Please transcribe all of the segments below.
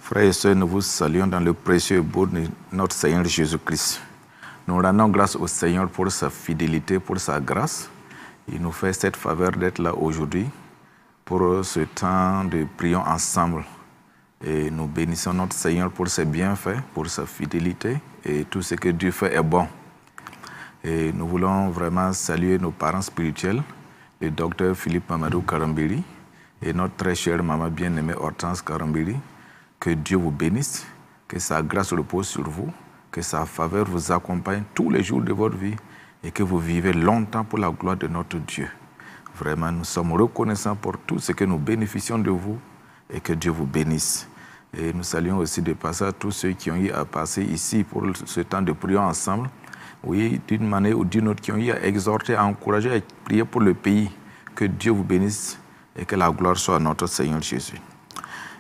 Frères et sœurs, nous vous saluons dans le précieux et beau de notre Seigneur Jésus-Christ. Nous rendons grâce au Seigneur pour sa fidélité, pour sa grâce. Il nous fait cette faveur d'être là aujourd'hui pour ce temps de prions ensemble. Et nous bénissons notre Seigneur pour ses bienfaits, pour sa fidélité et tout ce que Dieu fait est bon. Et nous voulons vraiment saluer nos parents spirituels, le docteur Philippe Mamadou Karambiri et notre très chère maman bien-aimée Hortense Karambiri. Que Dieu vous bénisse, que sa grâce repose sur vous, que sa faveur vous accompagne tous les jours de votre vie et que vous vivez longtemps pour la gloire de notre Dieu. Vraiment, nous sommes reconnaissants pour tout ce que nous bénéficions de vous et que Dieu vous bénisse. Et nous saluons aussi de passer à tous ceux qui ont eu à passer ici pour ce temps de prière ensemble. Oui, d'une manière ou d'une autre, qui ont eu à exhorter, à encourager, à prier pour le pays. Que Dieu vous bénisse et que la gloire soit à notre Seigneur Jésus.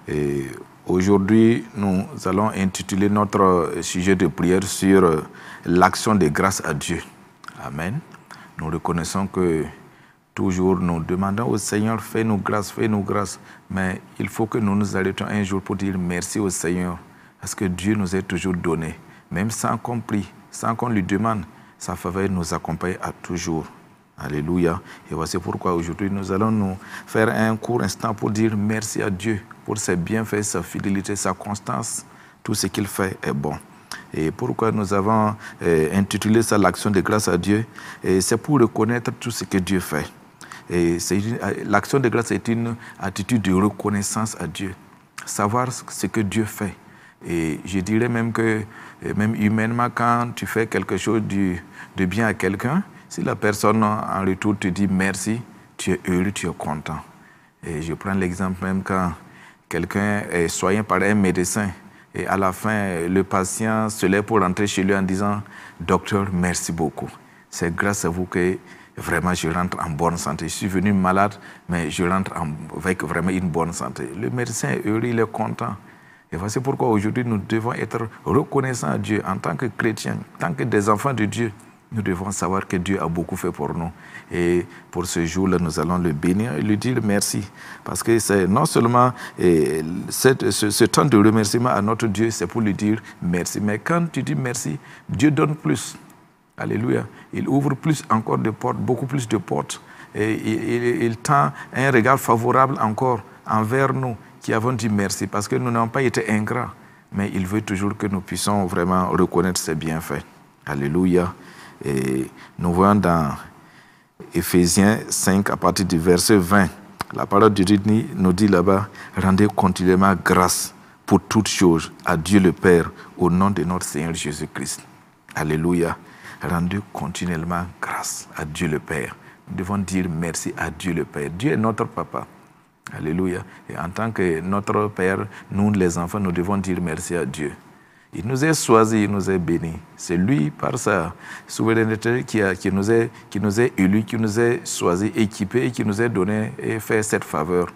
Et aujourd'hui, nous allons intituler notre sujet de prière sur l'action de grâce à Dieu. Amen. Nous reconnaissons que toujours nous demandons au Seigneur, fais-nous grâce, mais il faut que nous nous arrêtions un jour pour dire merci au Seigneur, parce que Dieu nous a toujours donné, même sans qu'on prie, sans qu'on lui demande, sa faveur nous accompagne à toujours. Alléluia. Et voici pourquoi aujourd'hui nous allons nous faire un court instant pour dire merci à Dieu pour ses bienfaits, sa fidélité, sa constance. Tout ce qu'il fait est bon. Et pourquoi nous avons intitulé ça l'action de grâce à Dieu, c'est pour reconnaître tout ce que Dieu fait. Et l'action de grâce est une attitude de reconnaissance à Dieu. Savoir ce que Dieu fait. Et je dirais même que, même humainement, quand tu fais quelque chose de bien à quelqu'un, si la personne en retour te dit merci, tu es heureux, tu es content. Et je prends l'exemple même quand quelqu'un est soigné par un médecin et à la fin, le patient se lève pour rentrer chez lui en disant « Docteur, merci beaucoup. C'est grâce à vous que vraiment je rentre en bonne santé. Je suis venu malade, mais je rentre avec vraiment une bonne santé. » Le médecin est heureux, il est content. Et voici pourquoi aujourd'hui nous devons être reconnaissants à Dieu en tant que chrétiens, en tant que des enfants de Dieu. Nous devons savoir que Dieu a beaucoup fait pour nous. Et pour ce jour-là, nous allons le bénir et lui dire merci. Parce que c'est non seulement ce temps de remerciement à notre Dieu, c'est pour lui dire merci. Mais quand tu dis merci, Dieu donne plus. Alléluia. Il ouvre plus encore de portes, beaucoup plus de portes. Et il tend un regard favorable encore envers nous qui avons dit merci. Parce que nous n'avons pas été ingrats. Mais il veut toujours que nous puissions vraiment reconnaître ses bienfaits. Alléluia. Et nous voyons dans Éphésiens 5, à partir du verset 20, la parole de Dieu nous dit là-bas, rendez continuellement grâce pour toutes choses à Dieu le Père, au nom de notre Seigneur Jésus-Christ. Alléluia. Rendez continuellement grâce à Dieu le Père. Nous devons dire merci à Dieu le Père. Dieu est notre papa. Alléluia. Et en tant que notre Père, nous les enfants, nous devons dire merci à Dieu. Il nous a choisis, il nous a bénis. C'est lui, par sa souveraineté, qui nous a élus, qui nous a choisis, équipés, et qui nous a donné et fait cette faveur.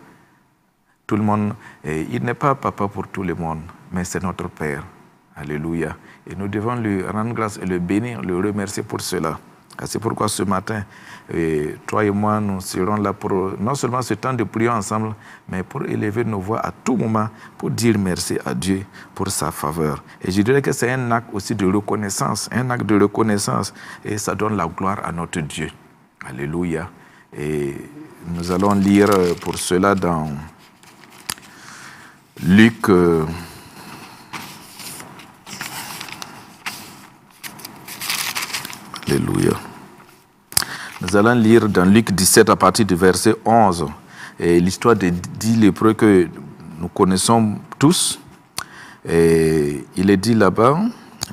Tout le monde, il n'est pas papa pour tout le monde, mais c'est notre Père. Alléluia. Et nous devons lui rendre grâce et le bénir, le remercier pour cela. C'est pourquoi ce matin, toi et moi, nous serons là pour non seulement ce temps de prière ensemble, mais pour élever nos voix à tout moment, pour dire merci à Dieu pour sa faveur. Et je dirais que c'est un acte aussi de reconnaissance, et ça donne la gloire à notre Dieu. Alléluia. Et nous allons lire pour cela dans Luc... Alléluia. Nous allons lire dans Luc 17 à partir du verset 11 et l'histoire de 10 lépreux que nous connaissons tous. Et il est dit là-bas,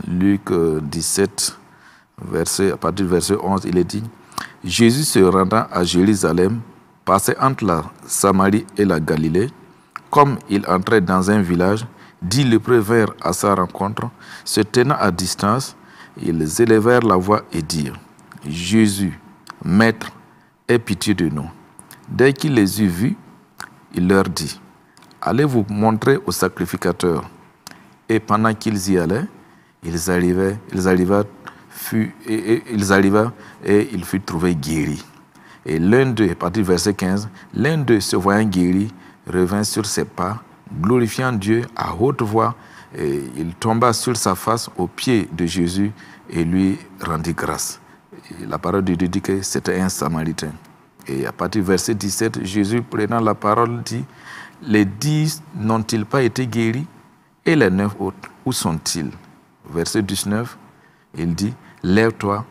Luc 17, à partir du verset 11, il est dit « Jésus se rendant à Jérusalem, passait entre la Samarie et la Galilée. Comme il entrait dans un village, 10 lépreux vinrent à sa rencontre, se tenant à distance. Ils élevèrent la voix et dirent « Jésus, Maître, aie pitié de nous. » Dès qu'il les eut vus, il leur dit « Allez vous montrer au sacrificateur. » Et pendant qu'ils y allaient, ils arrivèrent et il fut trouvé guéri. Et l'un d'eux, à partir du verset 15, l'un d'eux, se voyant guéri, revint sur ses pas glorifiant Dieu à haute voix, et il tomba sur sa face aux pieds de Jésus et lui rendit grâce. Et la parole de Dieu dit que c'était un Samaritain. Et à partir du verset 17, Jésus, prenant la parole, dit, les 10 n'ont-ils pas été guéris? Et les 9 autres, où sont-ils? Verset 19, il dit, lève-toi,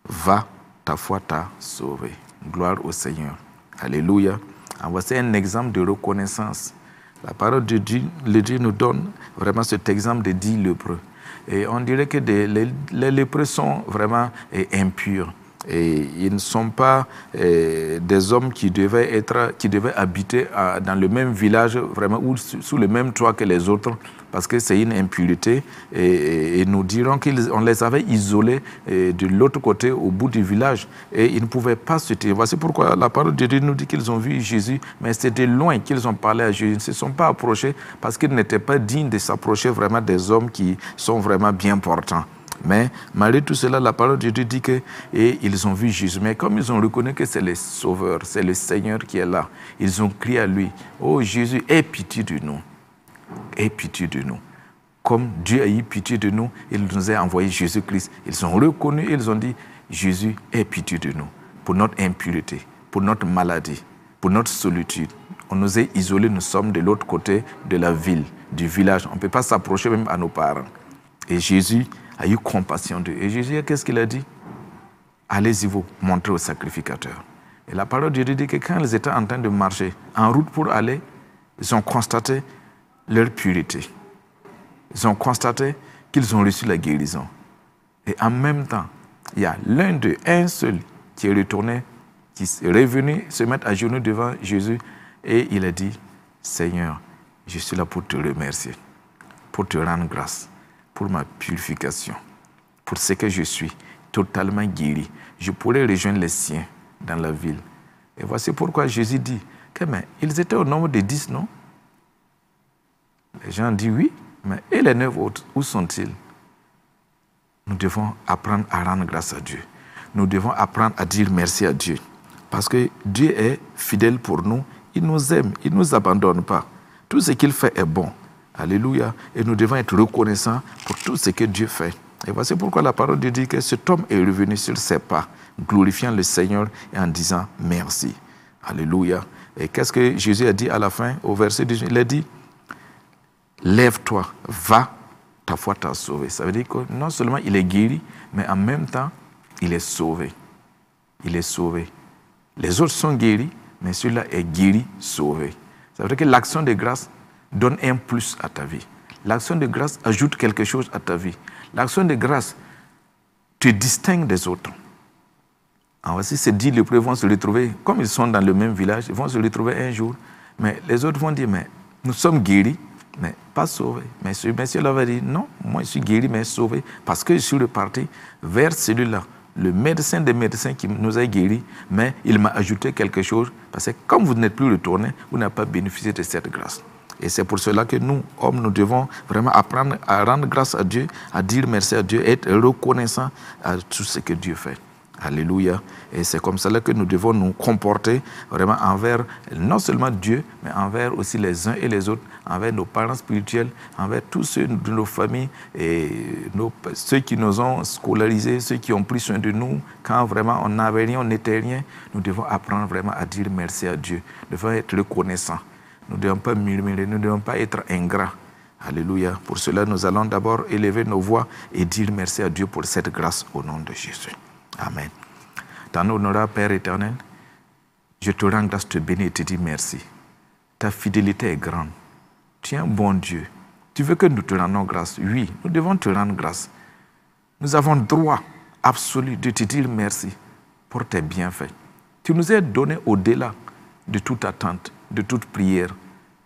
va, ta foi t'a sauvé. Gloire au Seigneur. Alléluia. En voici un exemple de reconnaissance. La parole de Dieu, le Dieu nous donne vraiment cet exemple de 10 lépreux. Et on dirait que les lépreux sont vraiment impurs. Et ils ne sont pas des hommes qui devaient habiter dans le même village, vraiment, ou sous le même toit que les autres, parce que c'est une impureté. Et nous dirons qu'on les avait isolés de l'autre côté, au bout du village, et ils ne pouvaient pas se tenir. Voici pourquoi la parole de Dieu nous dit qu'ils ont vu Jésus, mais c'est de loin qu'ils ont parlé à Jésus. Ils ne se sont pas approchés parce qu'ils n'étaient pas dignes de s'approcher vraiment des hommes qui sont vraiment bien portants. Mais malgré tout cela, la parole de Dieu dit qu'ils ont vu Jésus. Mais comme ils ont reconnu que c'est le Sauveur, c'est le Seigneur qui est là, ils ont crié à lui, « Oh Jésus, aie pitié de nous, aie pitié de nous. » Comme Dieu a eu pitié de nous, il nous a envoyé Jésus-Christ. Ils ont reconnu, ils ont dit, « Jésus, aie pitié de nous, pour notre impureté, pour notre maladie, pour notre solitude. » On nous a isolés, nous sommes de l'autre côté de la ville, du village. On ne peut pas s'approcher même à nos parents. Et Jésus a eu compassion d'eux. Et Jésus, qu'est-ce qu'il a dit? Allez-y vous montrer au sacrificateur. Et la parole de Dieu dit que quand ils étaient en train de marcher en route pour aller, ils ont constaté leur pureté. Ils ont constaté qu'ils ont reçu la guérison. Et en même temps, il y a l'un d'eux, un seul, qui est retourné, qui est revenu se mettre à genoux devant Jésus et il a dit, Seigneur, je suis là pour te remercier, pour te rendre grâce, pour ma purification, pour ce que je suis, totalement guéri. Je pourrais rejoindre les siens dans la ville. Et voici pourquoi Jésus dit que ils étaient au nombre de 10, non? Les gens disent oui, mais et les 9 autres, où sont-ils? Nous devons apprendre à rendre grâce à Dieu. Nous devons apprendre à dire merci à Dieu. Parce que Dieu est fidèle pour nous, il nous aime, il ne nous abandonne pas. Tout ce qu'il fait est bon. Alléluia. Et nous devons être reconnaissants pour tout ce que Dieu fait. Et voici pourquoi la parole de Dieu dit que cet homme est revenu sur ses pas, glorifiant le Seigneur et en disant merci. Alléluia. Et qu'est-ce que Jésus a dit à la fin, au verset 18? Il a dit, lève-toi, va, ta foi t'a sauvé. Ça veut dire que non seulement il est guéri, mais en même temps, il est sauvé. Il est sauvé. Les autres sont guéris, mais celui-là est guéri, sauvé. Ça veut dire que l'action de grâce donne un plus à ta vie. L'action de grâce ajoute quelque chose à ta vie. L'action de grâce te distingue des autres. En voici, ces 10 lépreux vont se retrouver, comme ils sont dans le même village, ils vont se retrouver un jour, mais les autres vont dire, mais nous sommes guéris, mais pas sauvés. Mais ce monsieur-là va dire, non, moi je suis guéri, mais sauvé, parce que je suis reparti vers celui-là, le médecin des médecins qui nous a guéris, mais il m'a ajouté quelque chose, parce que comme vous n'êtes plus retourné, vous n'avez pas bénéficié de cette grâce. Et c'est pour cela que nous, hommes, nous devons vraiment apprendre à rendre grâce à Dieu, à dire merci à Dieu, être reconnaissant à tout ce que Dieu fait. Alléluia. Et c'est comme cela que nous devons nous comporter vraiment envers non seulement Dieu, mais envers aussi les uns et les autres, envers nos parents spirituels, envers tous ceux de nos familles, et ceux qui nous ont scolarisés, ceux qui ont pris soin de nous, quand vraiment on n'avait rien, on n'était rien. Nous devons apprendre vraiment à dire merci à Dieu. Nous devons être reconnaissants. Nous ne devons pas murmurer, nous ne devons pas être ingrats. Alléluia. Pour cela, nous allons d'abord élever nos voix et dire merci à Dieu pour cette grâce au nom de Jésus. Amen. Ton honorable Père éternel, je te rends grâce, te bénis et te dis merci. Ta fidélité est grande. Tu es un bon Dieu. Tu veux que nous te rendions grâce? Oui, nous devons te rendre grâce. Nous avons droit absolu de te dire merci pour tes bienfaits. Tu nous as donné au-delà de toute attente, de toute prière.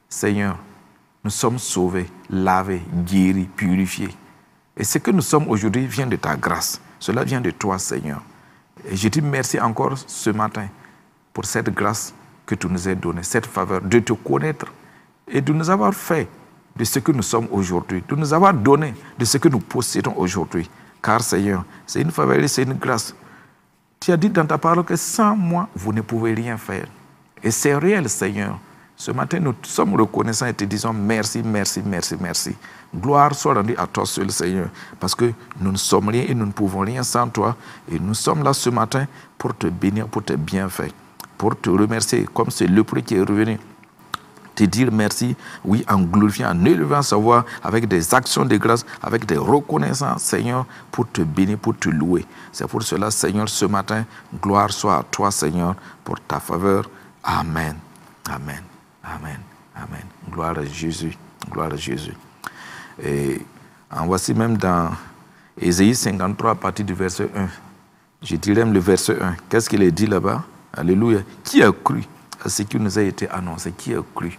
Seigneur, nous sommes sauvés, lavés, guéris, purifiés. Et ce que nous sommes aujourd'hui vient de ta grâce. Cela vient de toi, Seigneur. Et je dis merci encore ce matin pour cette grâce que tu nous as donnée, cette faveur de te connaître et de nous avoir fait de ce que nous sommes aujourd'hui, de nous avoir donné de ce que nous possédons aujourd'hui. Car, Seigneur, c'est une faveur et c'est une grâce. Tu as dit dans ta parole que sans moi, vous ne pouvez rien faire. Et c'est réel, Seigneur. Ce matin, nous sommes reconnaissants et te disons merci, merci, merci, merci. Gloire soit rendue à toi seul, Seigneur, parce que nous ne sommes rien et nous ne pouvons rien sans toi. Et nous sommes là ce matin pour te bénir, pour tes bienfaits, pour te remercier, comme c'est le prix qui est revenu. Te dire merci, oui, en glorifiant, en élevant sa voix, avec des actions de grâce, avec des reconnaissances, Seigneur, pour te bénir, pour te louer. C'est pour cela, Seigneur, ce matin, gloire soit à toi, Seigneur, pour ta faveur. Amen. Amen. Amen. Amen. Gloire à Jésus. Gloire à Jésus. Et en voici même dans Ésaïe 53, à partir du verset 1. Je dirais même le verset 1. Qu'est-ce qu'il est dit là-bas? Alléluia. Qui a cru à ce qui nous a été annoncé? Qui a cru?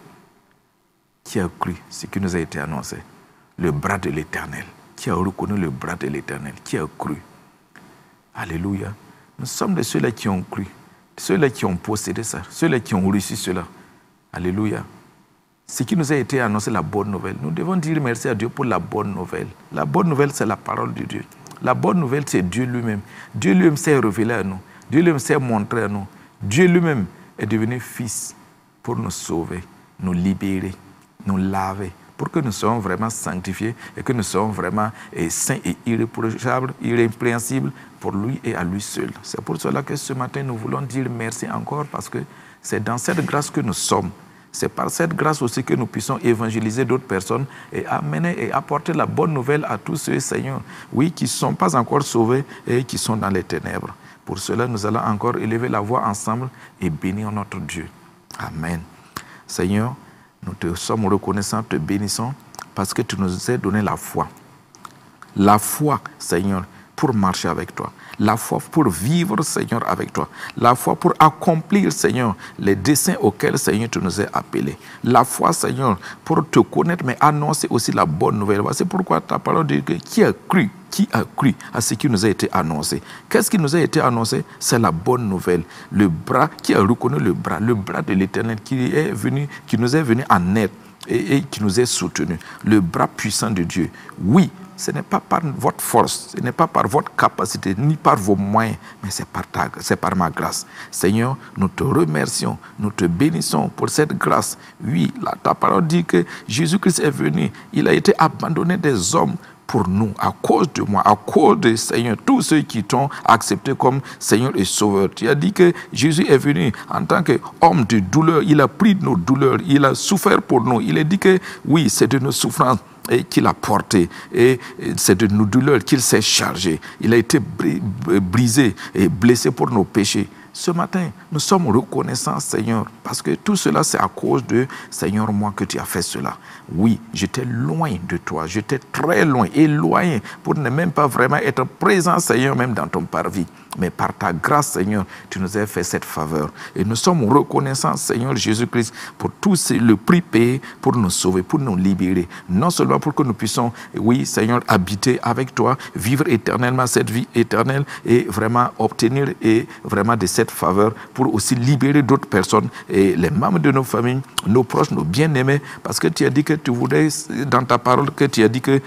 Qui a cru ce qui nous a été annoncé? Le bras de l'Éternel. Qui a reconnu le bras de l'Éternel? Qui a cru? Alléluia. Nous sommes de ceux-là qui ont cru. Ceux-là qui ont possédé ça. Ceux-là qui ont reçu cela. Alléluia. Ce qui nous a été annoncé, la bonne nouvelle. Nous devons dire merci à Dieu pour la bonne nouvelle. La bonne nouvelle, c'est la parole de Dieu. La bonne nouvelle, c'est Dieu lui-même. Dieu lui-même s'est révélé à nous. Dieu lui-même s'est montré à nous. Dieu lui-même est devenu fils pour nous sauver, nous libérer, nous laver, pour que nous soyons vraiment sanctifiés et que nous soyons vraiment saints et irréprochables, irrépréhensibles pour lui et à lui seul. C'est pour cela que ce matin, nous voulons dire merci encore parce que c'est dans cette grâce que nous sommes. C'est par cette grâce aussi que nous puissions évangéliser d'autres personnes et amener et apporter la bonne nouvelle à tous ceux, Seigneur, oui, qui ne sont pas encore sauvés et qui sont dans les ténèbres. Pour cela, nous allons encore élever la voix ensemble et bénir notre Dieu. Amen. Seigneur, nous te sommes reconnaissants, te bénissons parce que tu nous as donné la foi. La foi, Seigneur, pour marcher avec toi. La foi pour vivre, Seigneur, avec toi. La foi pour accomplir, Seigneur, les desseins auxquels, Seigneur, tu nous as appelés. La foi, Seigneur, pour te connaître, mais annoncer aussi la bonne nouvelle. C'est pourquoi ta parole dit que qui a cru à ce qui nous a été annoncé? Qu'est-ce qui nous a été annoncé? C'est la bonne nouvelle. Le bras, qui a reconnu le bras de l'Éternel qui nous est venu en aide et qui nous est soutenu. Le bras puissant de Dieu. Oui, ce n'est pas par votre force, ce n'est pas par votre capacité, ni par vos moyens, mais c'est par ma grâce. Seigneur, nous te remercions, nous te bénissons pour cette grâce. Oui, ta parole dit que Jésus-Christ est venu, il a été abandonné des hommes pour nous, à cause de moi, à cause de Seigneur, tous ceux qui t'ont accepté comme Seigneur et Sauveur. Tu as dit que Jésus est venu en tant qu'homme de douleur, il a pris nos douleurs, il a souffert pour nous. Il a dit que oui, c'est de nos souffrances et qu'il a porté, et c'est de nos douleurs qu'il s'est chargé. Il a été brisé et blessé pour nos péchés. Ce matin, nous sommes reconnaissants, Seigneur, parce que tout cela, c'est à cause de, Seigneur, moi, que tu as fait cela. Oui, j'étais loin de toi, j'étais très loin, éloigné, pour ne même pas vraiment être présent, Seigneur, même dans ton parvis. Mais par ta grâce, Seigneur, tu nous as fait cette faveur. Et nous sommes reconnaissants, Seigneur Jésus-Christ, pour tout le prix payé pour nous sauver, pour nous libérer. Non seulement pour que nous puissions, oui, Seigneur, habiter avec toi, vivre éternellement cette vie éternelle et vraiment obtenir et vraiment de cette faveur pour aussi libérer d'autres personnes et les membres de nos familles, nos proches, nos bien-aimés, parce que tu as dit que tu voudrais, dans ta parole, que tu as dit que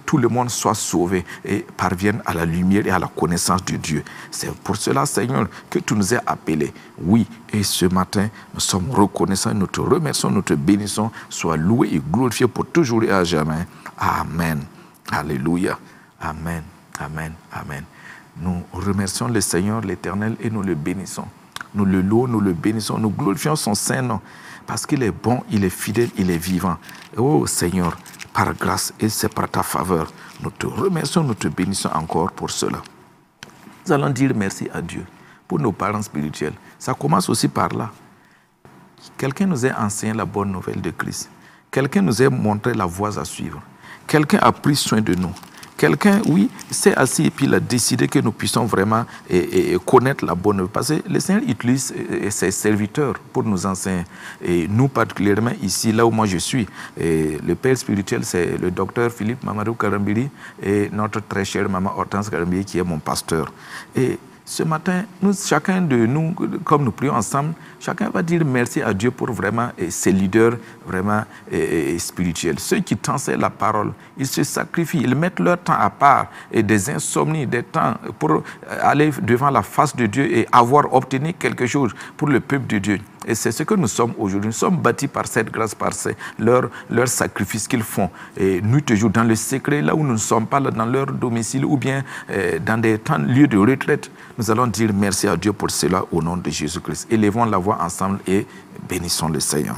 tout le monde soit sauvé et parvienne à la lumière et à la connaissance de Dieu. C'est pour cela, Seigneur, que tu nous as appelés. Oui, et ce matin, nous sommes reconnaissants, nous te remercions, nous te bénissons. Sois loué et glorifié pour toujours et à jamais. Amen. Alléluia. Amen. Amen. Amen. Nous remercions le Seigneur, l'Éternel, et nous le bénissons. Nous le louons, nous le bénissons, nous glorifions son saint nom, parce qu'il est bon, il est fidèle, il est vivant. Oh Seigneur, par grâce, et c'est par ta faveur, nous te remercions, nous te bénissons encore pour cela. Nous allons dire merci à Dieu pour nos parents spirituels. Ça commence aussi par là. Quelqu'un nous a enseigné la bonne nouvelle de Christ. Quelqu'un nous a montré la voie à suivre. Quelqu'un a pris soin de nous. Quelqu'un, oui, s'est assis et puis il a décidé que nous puissions vraiment connaître la bonne nouvelle. Parce que le Seigneur utilise ses serviteurs pour nous enseigner. Et nous, particulièrement ici, là où moi je suis, le père spirituel, c'est le docteur Philippe Mamadou Karambiri et notre très chère maman Hortense Karambiri qui est mon pasteur. Et ce matin, chacun de nous, comme nous prions ensemble, chacun va dire merci à Dieu pour vraiment ses leaders vraiment spirituels. Ceux qui t'enseignent la parole, ils se sacrifient, ils mettent leur temps à part et des insomnies, des temps pour aller devant la face de Dieu et obtenir quelque chose pour le peuple de Dieu. Et c'est ce que nous sommes aujourd'hui. Nous sommes bâtis par cette grâce, par leur sacrifice qu'ils font. Et nuit et jour, dans le secret, là où nous ne sommes pas, là, dans leur domicile ou bien dans des lieux de retraite, nous allons dire merci à Dieu pour cela au nom de Jésus-Christ. Élevons la voix ensemble et bénissons le Seigneur.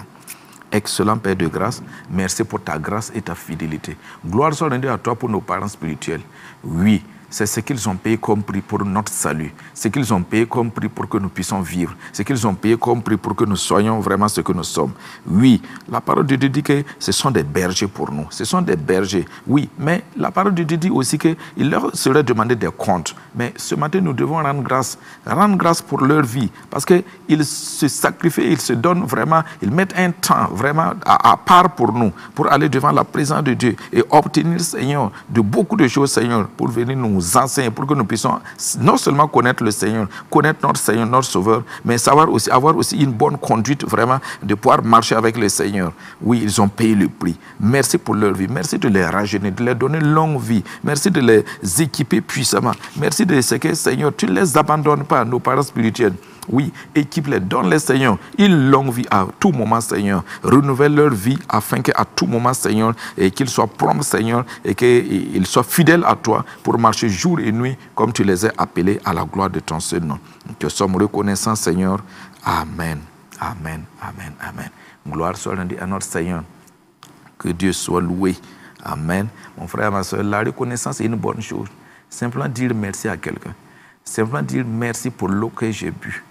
Excellent Père de grâce, merci pour ta grâce et ta fidélité. Gloire soit rendue à toi pour nos parents spirituels. Oui, c'est ce qu'ils ont payé comme prix pour notre salut. Ce qu'ils ont payé comme prix pour que nous puissions vivre. Ce qu'ils ont payé comme prix pour que nous soyons vraiment ce que nous sommes. Oui, la parole de Dieu dit que ce sont des bergers pour nous. Ce sont des bergers, oui. Mais la parole de Dieu dit aussi qu'il leur serait demandé des comptes. Mais ce matin, nous devons rendre grâce pour leur vie. Parce qu'ils se sacrifient, ils se donnent vraiment, ils mettent un temps vraiment à part pour nous, pour aller devant la présence de Dieu et obtenir, Seigneur, de beaucoup de choses, Seigneur, pour venir nous enseigner, pour que nous puissions non seulement connaître le Seigneur, connaître notre Seigneur, notre Sauveur, mais avoir aussi une bonne conduite vraiment, de pouvoir marcher avec le Seigneur. Oui, ils ont payé le prix. Merci pour leur vie. Merci de les rajeunir, de leur donner longue vie. Merci de les équiper puissamment. Merci de ce que, Seigneur, tu ne les abandonnes pas, nos parents spirituels. Oui, équipe-les, donne-les, Seigneur, une longue vie à tout moment, Seigneur. Renouvelle leur vie afin qu'à tout moment, Seigneur, et qu'ils soient prompts, Seigneur, et qu'ils soient fidèles à toi pour marcher jour et nuit comme tu les as appelés à la gloire de ton seul nom. Nous te sommes reconnaissants, Seigneur. Amen. Amen. Amen. Amen. Gloire soit rendue à notre Seigneur. Que Dieu soit loué. Amen. Mon frère, ma soeur, la reconnaissance est une bonne chose. Simplement dire merci à quelqu'un. Simplement dire merci pour l'eau que j'ai bu.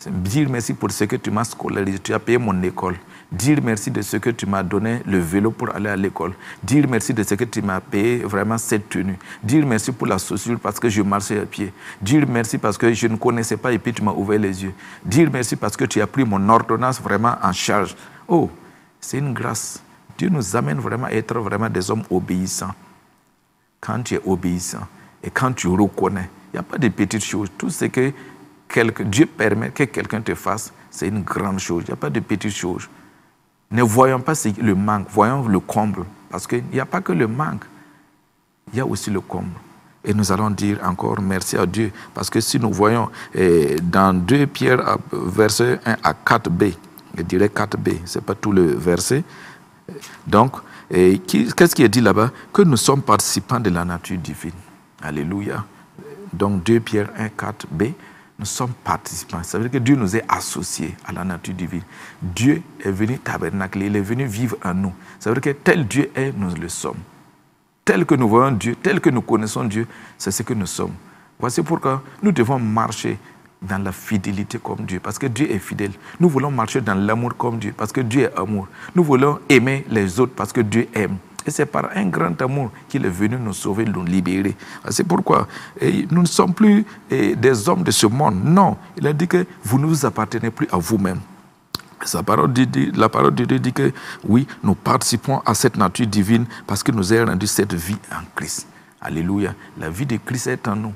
Dire merci pour ce que tu m'as scolarisé, tu as payé mon école. Dire merci de ce que tu m'as donné le vélo pour aller à l'école. Dire merci de ce que tu m'as payé vraiment cette tenue. Dire merci pour la chaussure parce que je marchais à pied. Dire merci parce que je ne connaissais pas et puis tu m'as ouvert les yeux. Dire merci parce que tu as pris mon ordonnance vraiment en charge. Oh, c'est une grâce. Dieu nous amène vraiment à être vraiment des hommes obéissants. Quand tu es obéissant et quand tu reconnais, il n'y a pas de petites choses. Tout ce que Dieu permet que quelqu'un te fasse, c'est une grande chose. Il n'y a pas de petites choses. Ne voyons pas le manque, voyons le comble. Parce qu'il n'y a pas que le manque, il y a aussi le comble. Et nous allons dire encore merci à Dieu. Parce que si nous voyons dans 2 Pierre, verset 1 à 4b, je dirais 4b, ce n'est pas tout le verset. Donc, qu'est-ce qui est dit là-bas? Que nous sommes participants de la nature divine. Alléluia. Donc 2 Pierre 1, 4b, nous sommes participants. Ça veut dire que Dieu nous est associés à la nature divine. Dieu est venu tabernacler, il est venu vivre en nous. Ça veut dire que tel Dieu est, nous le sommes. Tel que nous voyons Dieu, tel que nous connaissons Dieu, c'est ce que nous sommes. Voici pourquoi nous devons marcher dans la fidélité comme Dieu, parce que Dieu est fidèle. Nous voulons marcher dans l'amour comme Dieu, parce que Dieu est amour. Nous voulons aimer les autres, parce que Dieu aime. Et c'est par un grand amour qu'il est venu nous sauver, nous libérer. C'est pourquoi nous ne sommes plus des hommes de ce monde. Non, il a dit que vous ne vous appartenez plus à vous-même. La parole de Dieu dit que oui, nous participons à cette nature divine parce qu'il nous a rendu cette vie en Christ. Alléluia. La vie de Christ est en nous.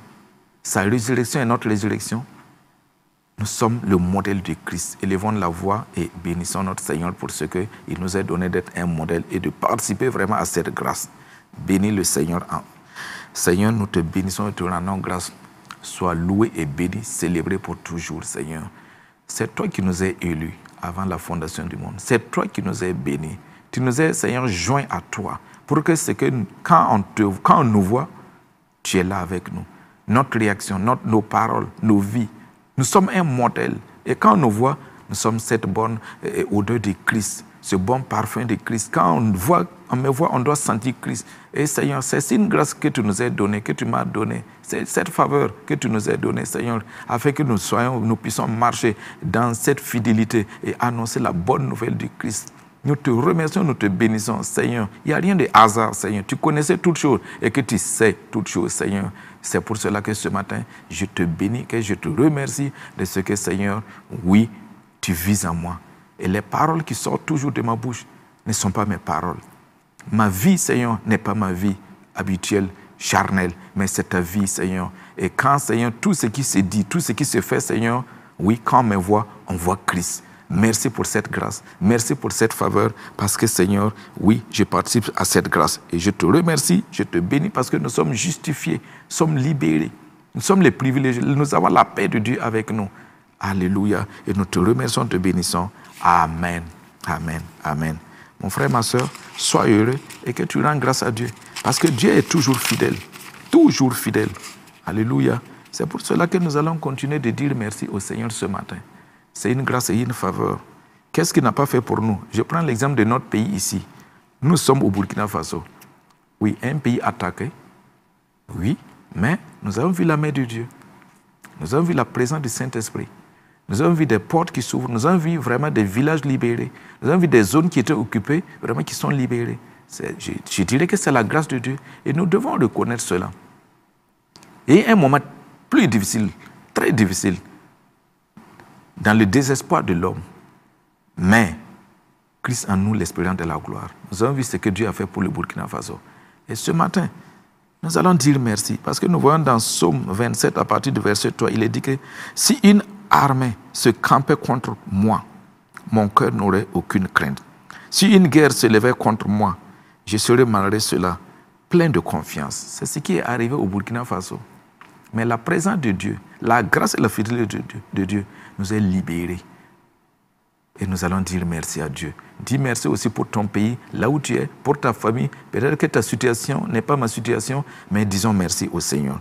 Sa résurrection est notre résurrection. Nous sommes le modèle de Christ. Élevons la voix et bénissons notre Seigneur pour ce qu'il nous a donné d'être un modèle et de participer vraiment à cette grâce. Bénis le Seigneur. Seigneur, nous te bénissons et te rendons grâce. Sois loué et béni, célébré pour toujours, Seigneur. C'est toi qui nous as élus avant la fondation du monde. C'est toi qui nous as bénis. Tu nous as, Seigneur, joints à toi. Pour que c'est que quand on nous voit, tu es là avec nous. Notre réaction, nos paroles, nos vies. Nous sommes un modèle. Et quand on nous voit, nous sommes cette bonne odeur de Christ, ce bon parfum de Christ. Quand on me voit, on doit sentir Christ. Et Seigneur, c'est une grâce que tu nous as donnée, que tu m'as donnée. C'est cette faveur que tu nous as donnée, Seigneur, afin que nous puissions marcher dans cette fidélité et annoncer la bonne nouvelle de Christ. Nous te remercions, nous te bénissons, Seigneur. Il n'y a rien de hasard, Seigneur. Tu connaissais toutes choses et que tu sais toutes choses, Seigneur. C'est pour cela que ce matin, je te bénis, que je te remercie de ce que, Seigneur, oui, tu vises en moi. Et les paroles qui sortent toujours de ma bouche ne sont pas mes paroles. Ma vie, Seigneur, n'est pas ma vie habituelle, charnelle, mais c'est ta vie, Seigneur. Et quand, Seigneur, tout ce qui se dit, tout ce qui se fait, Seigneur, oui, quand on me voit, on voit Christ. Merci pour cette grâce. Merci pour cette faveur. Parce que, Seigneur, oui, je participe à cette grâce. Et je te remercie, je te bénis parce que nous sommes justifiés, nous sommes libérés. Nous sommes les privilégiés. Nous avons la paix de Dieu avec nous. Alléluia. Et nous te remercions, te bénissons. Amen. Amen. Amen. Mon frère, ma soeur, sois heureux et que tu rends grâce à Dieu. Parce que Dieu est toujours fidèle. Toujours fidèle. Alléluia. C'est pour cela que nous allons continuer de dire merci au Seigneur ce matin. C'est une grâce et une faveur. Qu'est-ce qu'il n'a pas fait pour nous? Je prends l'exemple de notre pays ici. Nous sommes au Burkina Faso. Oui, un pays attaqué. Oui, mais nous avons vu la main de Dieu. Nous avons vu la présence du Saint-Esprit. Nous avons vu des portes qui s'ouvrent. Nous avons vu vraiment des villages libérés. Nous avons vu des zones qui étaient occupées, vraiment qui sont libérées. Je dirais que c'est la grâce de Dieu. Et nous devons reconnaître cela. Et un moment plus difficile, très difficile, dans le désespoir de l'homme. Mais Christ en nous, l'espérance de la gloire. Nous avons vu ce que Dieu a fait pour le Burkina Faso. Et ce matin, nous allons dire merci. Parce que nous voyons dans Psaume 27, à partir du verset 3, il est dit que si une armée se campait contre moi, mon cœur n'aurait aucune crainte. Si une guerre se levait contre moi, je serais malgré cela plein de confiance. C'est ce qui est arrivé au Burkina Faso. Mais la présence de Dieu, la grâce et la fidélité de Dieu nous a libérés. Et nous allons dire merci à Dieu. Dis merci aussi pour ton pays, là où tu es, pour ta famille. Peut-être que ta situation n'est pas ma situation, mais disons merci au Seigneur.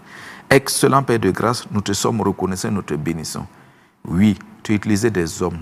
Excellent Père de grâce, nous te sommes reconnaissants, nous te bénissons. Oui, tu as utilisé des hommes,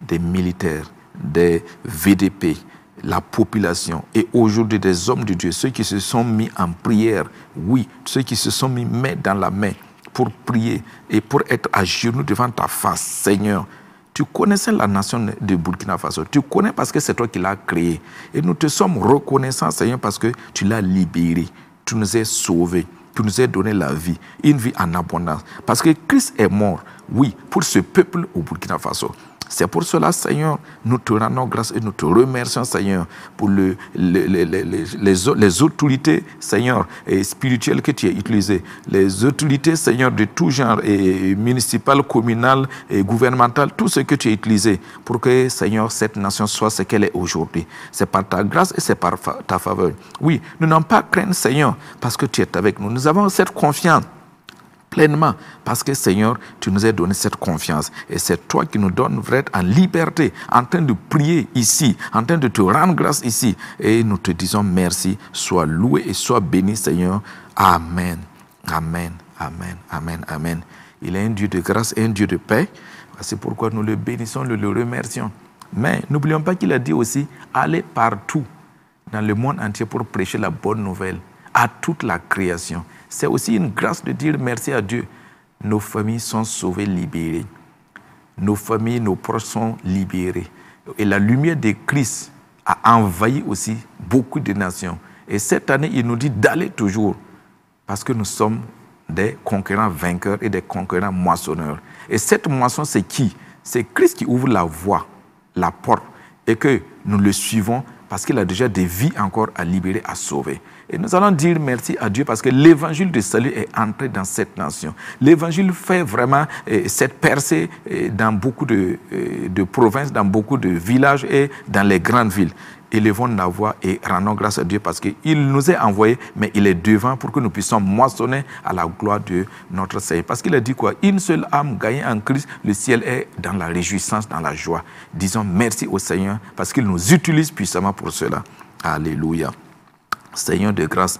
des militaires, des VDP, la population et aujourd'hui des hommes de Dieu, ceux qui se sont mis en prière, oui, ceux qui se sont mis main dans la main pour prier et pour être à genoux devant ta face, Seigneur. Tu connaissais la nation de Burkina Faso. Tu connais parce que c'est toi qui l'as créée. Et nous te sommes reconnaissants, Seigneur, parce que tu l'as libéré. Tu nous as sauvés. Tu nous as donné la vie, une vie en abondance. Parce que Christ est mort, oui, pour ce peuple au Burkina Faso. C'est pour cela, Seigneur, nous te rendons grâce et nous te remercions, Seigneur, pour les autorités, Seigneur, et spirituelles que tu as utilisées. Les autorités, Seigneur, de tout genre, et municipales, communales, et gouvernementales, tout ce que tu as utilisé pour que, Seigneur, cette nation soit ce qu'elle est aujourd'hui. C'est par ta grâce et c'est par ta faveur. Oui, nous n'avons pas crainte, Seigneur, parce que tu es avec nous. Nous avons cette confiance pleinement, parce que Seigneur, tu nous as donné cette confiance. Et c'est toi qui nous donnes vraiment en liberté, en train de prier ici, en train de te rendre grâce ici. Et nous te disons merci, sois loué et sois béni, Seigneur. Amen, amen, amen, amen, amen. Il est un Dieu de grâce et un Dieu de paix. C'est pourquoi nous le bénissons, nous le remercions. Mais n'oublions pas qu'il a dit aussi, allez partout dans le monde entier pour prêcher la bonne nouvelle à toute la création. C'est aussi une grâce de dire merci à Dieu. Nos familles sont sauvées, libérées. Nos familles, nos proches sont libérés. Et la lumière de Christ a envahi aussi beaucoup de nations. Et cette année, il nous dit d'aller toujours. Parce que nous sommes des conquérants vainqueurs et des conquérants moissonneurs. Et cette moisson, c'est qui? C'est Christ qui ouvre la voie, la porte. Et que nous le suivons parce qu'il a déjà des vies encore à libérer, à sauver. Et nous allons dire merci à Dieu parce que l'évangile de salut est entré dans cette nation. L'évangile fait vraiment cette percée dans beaucoup de provinces, dans beaucoup de villages et dans les grandes villes. Élevons la voix et rendons grâce à Dieu parce qu'il nous a envoyés, mais il est devant pour que nous puissions moissonner à la gloire de notre Seigneur. Parce qu'il a dit quoi? Une seule âme gagnée en Christ, le ciel est dans la réjouissance, dans la joie. Disons merci au Seigneur parce qu'il nous utilise puissamment pour cela. Alléluia. Seigneur de grâce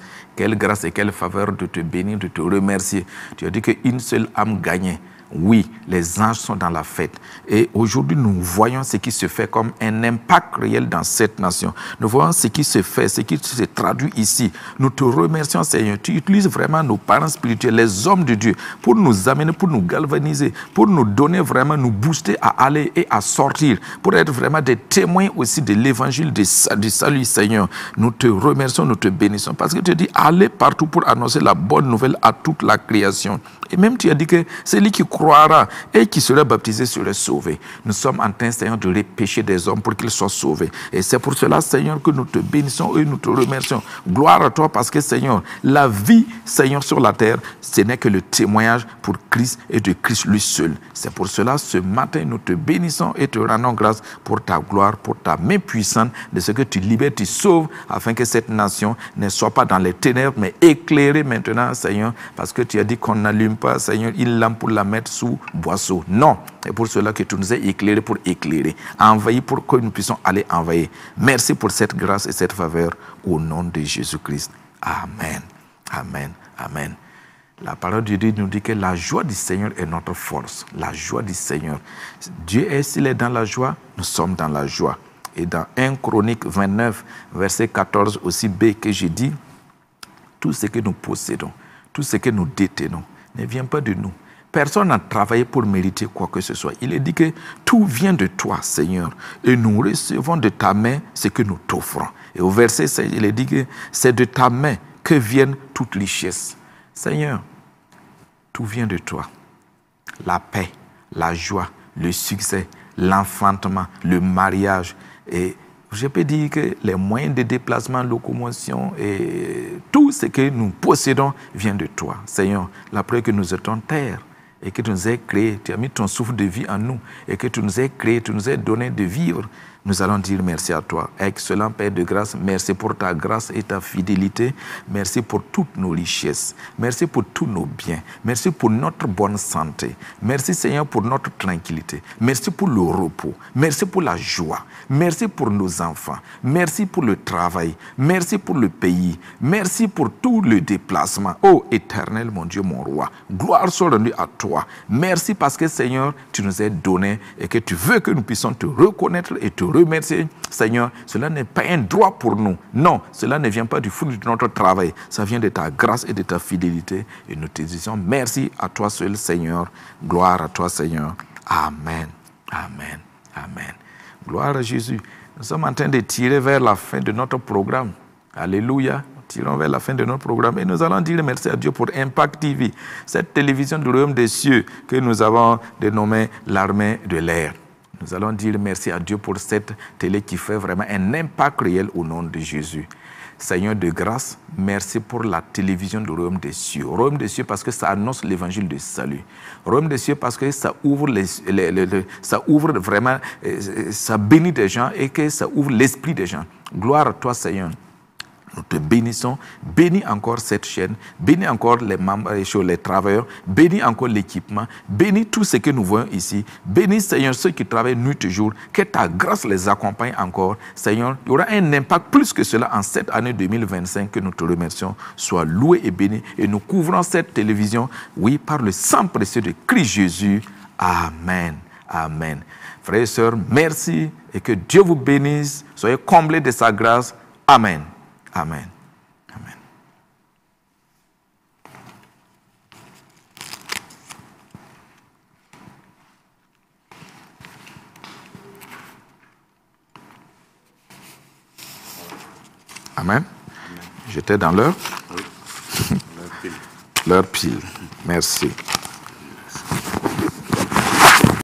et quelle faveur de te bénir, de te remercier. Tu as dit qu'une seule âme gagnée. Oui, les anges sont dans la fête. Et aujourd'hui, nous voyons ce qui se fait comme un impact réel dans cette nation. Nous voyons ce qui se fait, ce qui se traduit ici. Nous te remercions, Seigneur. Tu utilises vraiment nos parents spirituels, les hommes de Dieu, pour nous amener, pour nous galvaniser, pour nous donner vraiment, nous booster à aller et à sortir, pour être vraiment des témoins aussi de l'évangile du salut, Seigneur. Nous te remercions, nous te bénissons. Parce que tu dis, allez partout pour annoncer la bonne nouvelle à toute la création. Et même tu as dit que celui qui croira et qui sera baptisé serait sauvé. Nous sommes en train, Seigneur, de repêcher des hommes pour qu'ils soient sauvés. Et c'est pour cela, Seigneur, que nous te bénissons et nous te remercions. Gloire à toi parce que, Seigneur, la vie, Seigneur, sur la terre, ce n'est que le témoignage pour Christ et de Christ lui seul. C'est pour cela, ce matin, nous te bénissons et te rendons grâce pour ta gloire, pour ta main puissante, de ce que tu libères, tu sauves, afin que cette nation ne soit pas dans les ténèbres, mais éclairée maintenant, Seigneur, parce que tu as dit qu'on n'allume pas, Seigneur, une lampe pour la mettre mettre sous boisseau. Non, c'est pour cela que tu nous as éclairés pour éclairer, envahis pour que nous puissions aller envahir. Merci pour cette grâce et cette faveur au nom de Jésus-Christ. Amen. Amen. Amen. La parole de Dieu nous dit que la joie du Seigneur est notre force. La joie du Seigneur. Dieu est, s'il est dans la joie, nous sommes dans la joie. Et dans 1 Chronique 29, verset 14 aussi B, que j'ai dit, tout ce que nous possédons, tout ce que nous détenons, ne vient pas de nous. Personne n'a travaillé pour mériter quoi que ce soit. Il est dit que tout vient de toi, Seigneur, et nous recevons de ta main ce que nous t'offrons. Et au verset 16, il est dit que c'est de ta main que viennent toutes richesses. Seigneur, tout vient de toi. La paix, la joie, le succès, l'enfantement, le mariage. Et je peux dire que les moyens de déplacement, locomotion et tout ce que nous possédons vient de toi. Seigneur, la preuve que nous étions terre et que tu nous as créés, tu as mis ton souffle de vie en nous et que tu nous as créés, tu nous as donné de vivre. Nous allons dire merci à toi. Excellent Père de grâce, merci pour ta grâce et ta fidélité. Merci pour toutes nos richesses. Merci pour tous nos biens. Merci pour notre bonne santé. Merci Seigneur pour notre tranquillité. Merci pour le repos. Merci pour la joie. Merci pour nos enfants. Merci pour le travail. Merci pour le pays. Merci pour tout le déplacement. Oh éternel mon Dieu, mon roi. Gloire soit rendue à toi. Merci parce que Seigneur, tu nous as donné et que tu veux que nous puissions te reconnaître et te remercier. Seigneur, cela n'est pas un droit pour nous. Non, cela ne vient pas du fruit de notre travail. Ça vient de ta grâce et de ta fidélité. Et nous te disons merci à toi seul, Seigneur. Gloire à toi, Seigneur. Amen. Amen. Amen. Gloire à Jésus. Nous sommes en train de tirer vers la fin de notre programme. Alléluia. Tirons vers la fin de notre programme et nous allons dire merci à Dieu pour Impact TV, cette télévision du royaume des cieux que nous avons dénommée l'armée de l'air. Nous allons dire merci à Dieu pour cette télé qui fait vraiment un impact réel au nom de Jésus. Seigneur de grâce, merci pour la télévision du royaume des cieux. Royaume des cieux parce que ça annonce l'évangile de salut. Royaume des cieux parce que ça ouvre, ça ouvre vraiment, ça bénit des gens et que ça ouvre l'esprit des gens. Gloire à toi Seigneur. Nous te bénissons. Bénis encore cette chaîne. Bénis encore les membres, les travailleurs. Bénis encore l'équipement. Bénis tout ce que nous voyons ici. Bénis, Seigneur, ceux qui travaillent nuit et jour. Que ta grâce les accompagne encore. Seigneur, il y aura un impact plus que cela en cette année 2025 que nous te remercions. Sois loué et béni. Et nous couvrons cette télévision, oui, par le sang précieux de Christ Jésus. Amen. Amen. Frères et sœurs, merci et que Dieu vous bénisse. Soyez comblés de sa grâce. Amen. Amen. Amen. Amen. J'étais dans l'heure. Oui. L'heure pile. Merci.